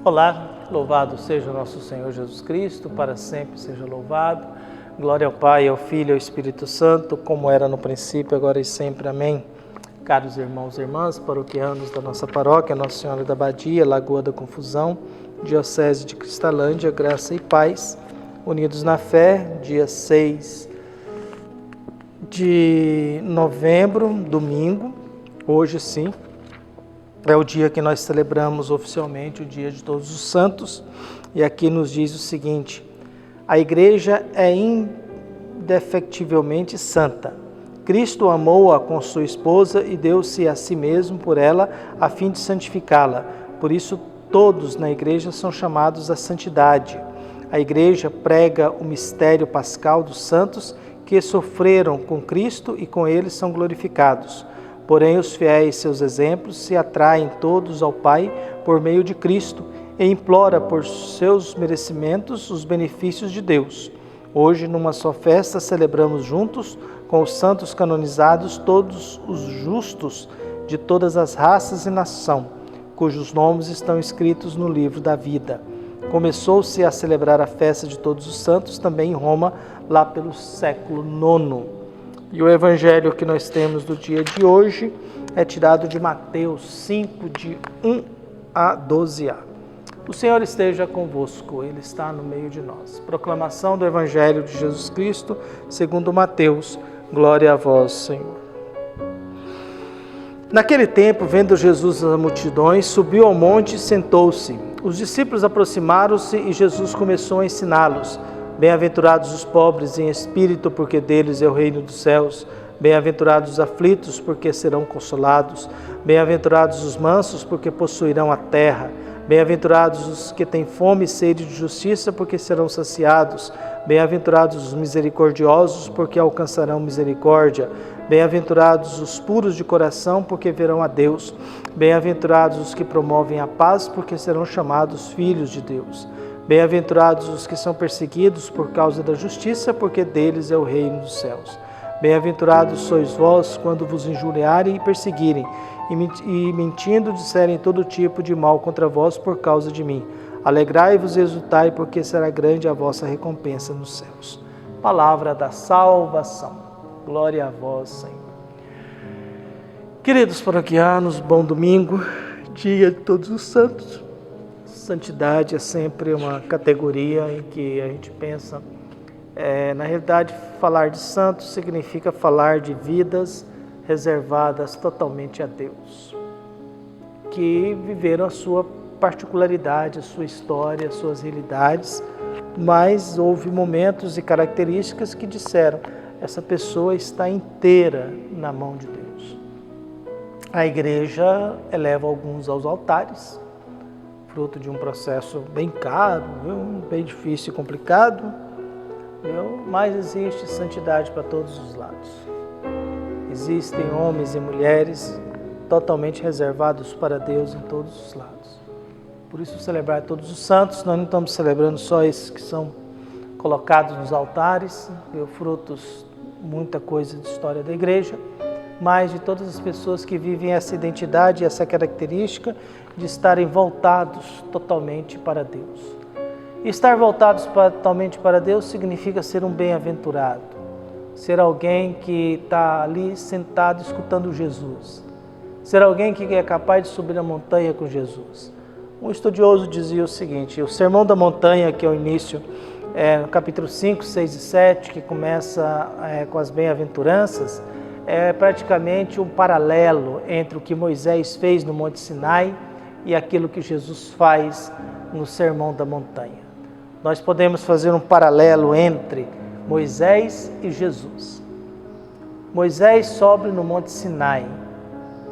Olá, louvado seja o nosso Senhor Jesus Cristo, para sempre seja louvado. Glória ao Pai, ao Filho e ao Espírito Santo, como era no princípio, agora e sempre. Amém. Caros irmãos e irmãs, paroquianos da nossa paróquia, Nossa Senhora da Badia, Lagoa da Confusão, Diocese de Cristalândia, graça e paz, unidos na fé, dia 6 de novembro, domingo, hoje sim, é o dia que nós celebramos oficialmente, o dia de Todos os Santos, e aqui nos diz o seguinte: a igreja é indefectivelmente santa. Cristo amou-a com sua esposa e deu-se a si mesmo por ela, a fim de santificá-la. Por isso, todos na igreja são chamados à santidade. A igreja prega o mistério pascal dos santos que sofreram com Cristo e com ele são glorificados. Porém, os fiéis, seus exemplos, se atraem todos ao Pai por meio de Cristo e implora por seus merecimentos os benefícios de Deus. Hoje, numa só festa, celebramos juntos com os santos canonizados todos os justos de todas as raças e nação, cujos nomes estão escritos no livro da vida. Começou-se a celebrar a festa de Todos os Santos também em Roma, lá pelo século IX. E o evangelho que nós temos do dia de hoje é tirado de Mateus 5, de 1 a 12a. O Senhor esteja convosco, Ele está no meio de nós. Proclamação do evangelho de Jesus Cristo, segundo Mateus. Glória a vós, Senhor. Naquele tempo, vendo Jesus as multidões, subiu ao monte e sentou-se. Os discípulos aproximaram-se e Jesus começou a ensiná-los. Bem-aventurados os pobres em espírito, porque deles é o reino dos céus. Bem-aventurados os aflitos, porque serão consolados. Bem-aventurados os mansos, porque possuirão a terra. Bem-aventurados os que têm fome e sede de justiça, porque serão saciados. Bem-aventurados os misericordiosos, porque alcançarão misericórdia. Bem-aventurados os puros de coração, porque verão a Deus. Bem-aventurados os que promovem a paz, porque serão chamados filhos de Deus. Bem-aventurados os que são perseguidos por causa da justiça, porque deles é o reino dos céus. Bem-aventurados sois vós quando vos injuriarem e perseguirem, e mentindo disserem todo tipo de mal contra vós por causa de mim. Alegrai-vos e exultai, porque será grande a vossa recompensa nos céus. Palavra da salvação. Glória a vós, Senhor. Queridos paroquianos, bom domingo, dia de Todos os Santos. Santidade é sempre uma categoria em que a gente pensa, na realidade, falar de santos significa falar de vidas reservadas totalmente a Deus, que viveram a sua particularidade, a sua história, as suas realidades, mas houve momentos e características que disseram: essa pessoa está inteira na mão de Deus. A igreja eleva alguns aos altares, fruto de um processo bem caro, bem difícil e complicado, mas existe santidade para todos os lados. Existem homens e mulheres totalmente reservados para Deus em todos os lados. Por isso, celebrar todos os santos, nós não estamos celebrando só esses que são colocados nos altares, frutos, muita coisa de história da igreja, mas de todas as pessoas que vivem essa identidade, essa característica de estarem voltados totalmente para Deus. E estar voltados totalmente para Deus significa ser um bem-aventurado, ser alguém que está ali sentado escutando Jesus, ser alguém que é capaz de subir a montanha com Jesus. Um estudioso dizia o seguinte: o Sermão da Montanha, que é o início, no capítulo 5, 6 e 7, que começa com as bem-aventuranças, é praticamente um paralelo entre o que Moisés fez no Monte Sinai e aquilo que Jesus faz no Sermão da Montanha. Nós podemos fazer um paralelo entre Moisés e Jesus. Moisés sobe no Monte Sinai,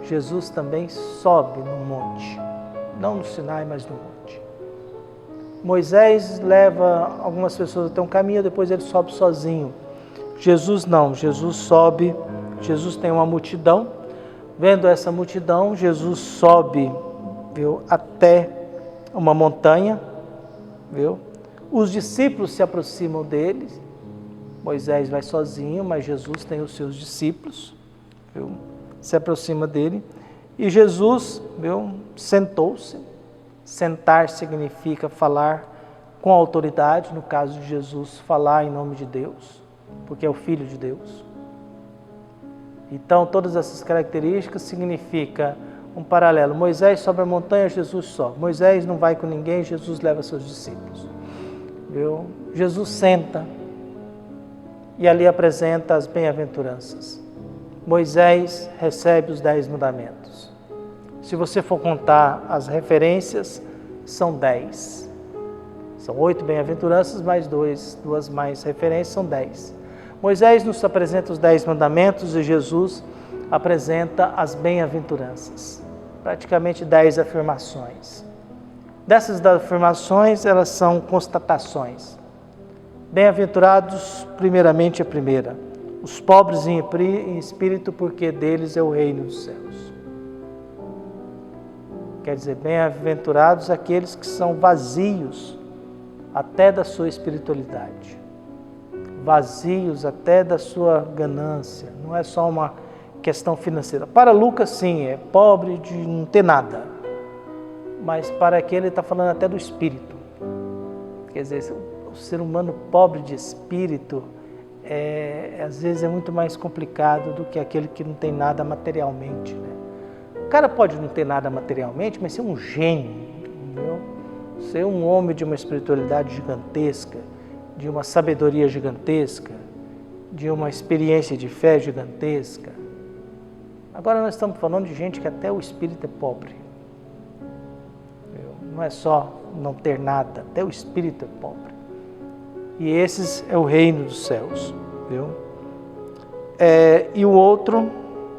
Jesus também sobe no monte, não no Sinai, mas no monte. Moisés leva algumas pessoas até um caminho, depois ele sobe sozinho. Jesus não, Jesus sobe. Jesus tem uma multidão, vendo essa multidão, Jesus sobe, até uma montanha, Os discípulos se aproximam dele, Moisés vai sozinho, mas Jesus tem os seus discípulos, se aproxima dele, e Jesus, sentou-se, Sentar significa falar com autoridade, no caso de Jesus, falar em nome de Deus, porque é o Filho de Deus. Então, todas essas características significam um paralelo. Moisés sobe a montanha, Jesus sobe. Moisés não vai com ninguém, Jesus leva seus discípulos. Viu? Jesus senta e ali apresenta as bem-aventuranças. Moisés recebe os 10 mandamentos. Se você for contar as referências, são 10. São 8 bem-aventuranças, mais duas mais referências, são 10. Moisés nos apresenta os 10 mandamentos e Jesus apresenta as bem-aventuranças. Praticamente 10 afirmações. Dessas afirmações, elas são constatações. Bem-aventurados, primeiramente a primeira, os pobres em espírito, porque deles é o reino dos céus. Quer dizer, bem-aventurados aqueles que são vazios até da sua espiritualidade, vazios até da sua ganância, não é só uma questão financeira. Para Lucas, sim, é pobre de não ter nada, mas para aquele ele está falando até do espírito. Quer dizer, o ser humano pobre de espírito, às vezes é muito mais complicado do que aquele que não tem nada materialmente, né? O cara pode não ter nada materialmente, mas ser um gênio, entendeu? Ser um homem de uma espiritualidade gigantesca, de uma sabedoria gigantesca, de uma experiência de fé gigantesca. Agora nós estamos falando de gente que até o espírito é pobre. Não é só não ter nada, até o espírito é pobre. E esses é o reino dos céus. Viu? E o outro,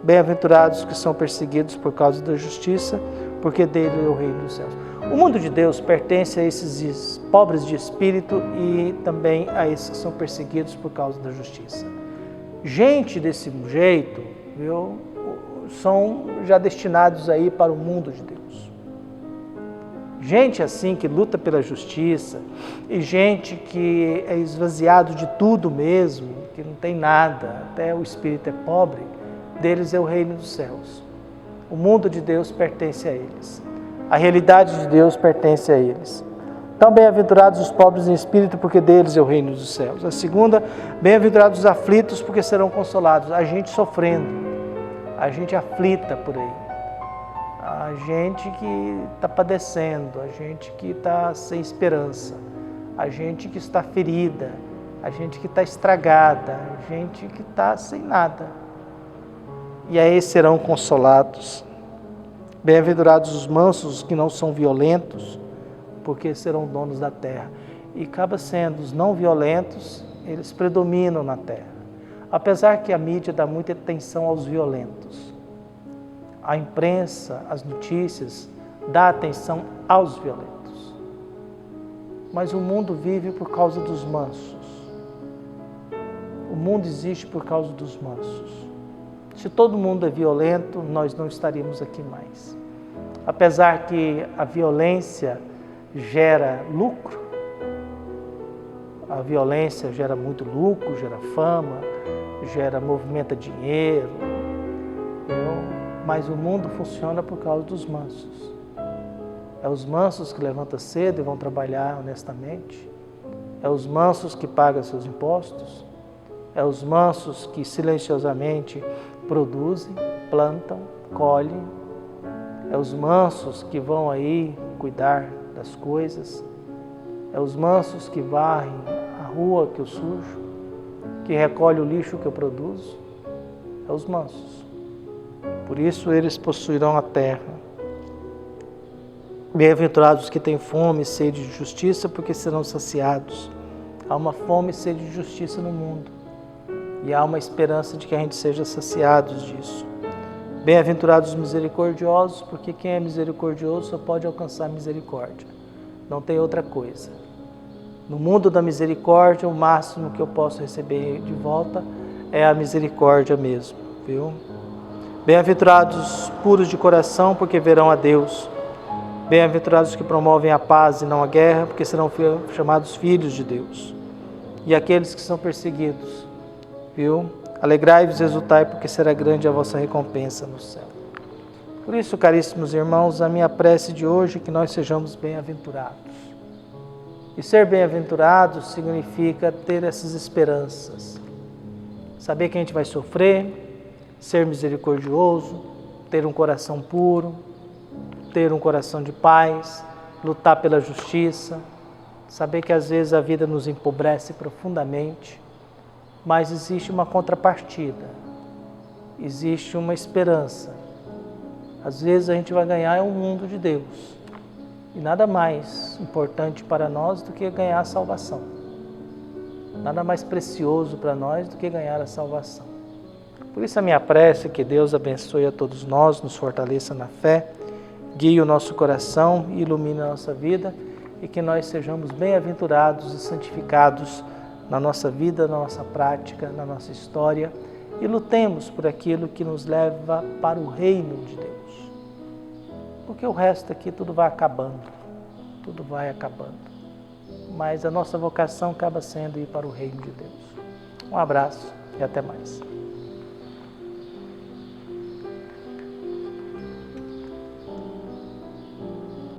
bem-aventurados que são perseguidos por causa da justiça, porque dele é o reino dos céus. O mundo de Deus pertence a esses pobres de espírito e também a esses que são perseguidos por causa da justiça. Gente desse jeito, viu, são já destinados aí para o mundo de Deus. Gente assim que luta pela justiça e gente que é esvaziado de tudo mesmo, que não tem nada, até o espírito é pobre, deles é o reino dos céus. O mundo de Deus pertence a eles. A realidade de Deus pertence a eles. Então, bem-aventurados os pobres em espírito, porque deles é o reino dos céus. A segunda, bem-aventurados os aflitos, porque serão consolados. A gente sofrendo, a gente aflita por aí, a gente que está padecendo, a gente que está sem esperança, a gente que está ferida, a gente que está estragada, a gente que está sem nada. E aí serão consolados. Bem-aventurados os mansos, que não são violentos, porque serão donos da terra. E acaba sendo, os não violentos, eles predominam na terra. Apesar que a mídia dá muita atenção aos violentos. A imprensa, as notícias, dá atenção aos violentos. Mas o mundo vive por causa dos mansos. O mundo existe por causa dos mansos. Se todo mundo é violento, nós não estaríamos aqui mais. Apesar que a violência gera lucro, a violência gera muito lucro, gera fama, movimenta dinheiro, mas o mundo funciona por causa dos mansos. É os mansos que levantam cedo e vão trabalhar honestamente. É os mansos que pagam seus impostos. É os mansos que silenciosamente produzem, plantam, colhem. É os mansos que vão aí cuidar das coisas. É os mansos que varrem a rua que eu sujo, que recolhe o lixo que eu produzo. É os mansos. Por isso eles possuirão a terra. Bem-aventurados os que têm fome e sede de justiça, porque serão saciados. Há uma fome e sede de justiça no mundo. E há uma esperança de que a gente seja saciados disso. Bem-aventurados os misericordiosos, porque quem é misericordioso só pode alcançar misericórdia. Não tem outra coisa. No mundo da misericórdia, o máximo que eu posso receber de volta é a misericórdia mesmo, viu? Bem-aventurados puros de coração, porque verão a Deus. Bem-aventurados que promovem a paz e não a guerra, porque serão chamados filhos de Deus. E aqueles que são perseguidos, viu? Alegrai-vos e exultai, porque será grande a vossa recompensa no céu. Por isso, caríssimos irmãos, a minha prece de hoje é que nós sejamos bem-aventurados. E ser bem-aventurado significa ter essas esperanças. Saber que a gente vai sofrer, ser misericordioso, ter um coração puro, ter um coração de paz, lutar pela justiça, saber que às vezes a vida nos empobrece profundamente, mas existe uma contrapartida, existe uma esperança. Às vezes a gente vai ganhar o mundo de Deus, e nada mais importante para nós do que ganhar a salvação. Nada mais precioso para nós do que ganhar a salvação. Por isso a minha prece é que Deus abençoe a todos nós, nos fortaleça na fé, guie o nosso coração e ilumine a nossa vida, e que nós sejamos bem-aventurados e santificados na nossa vida, na nossa prática, na nossa história, e lutemos por aquilo que nos leva para o reino de Deus. Porque o resto aqui tudo vai acabando, mas a nossa vocação acaba sendo ir para o reino de Deus. Um abraço e até mais.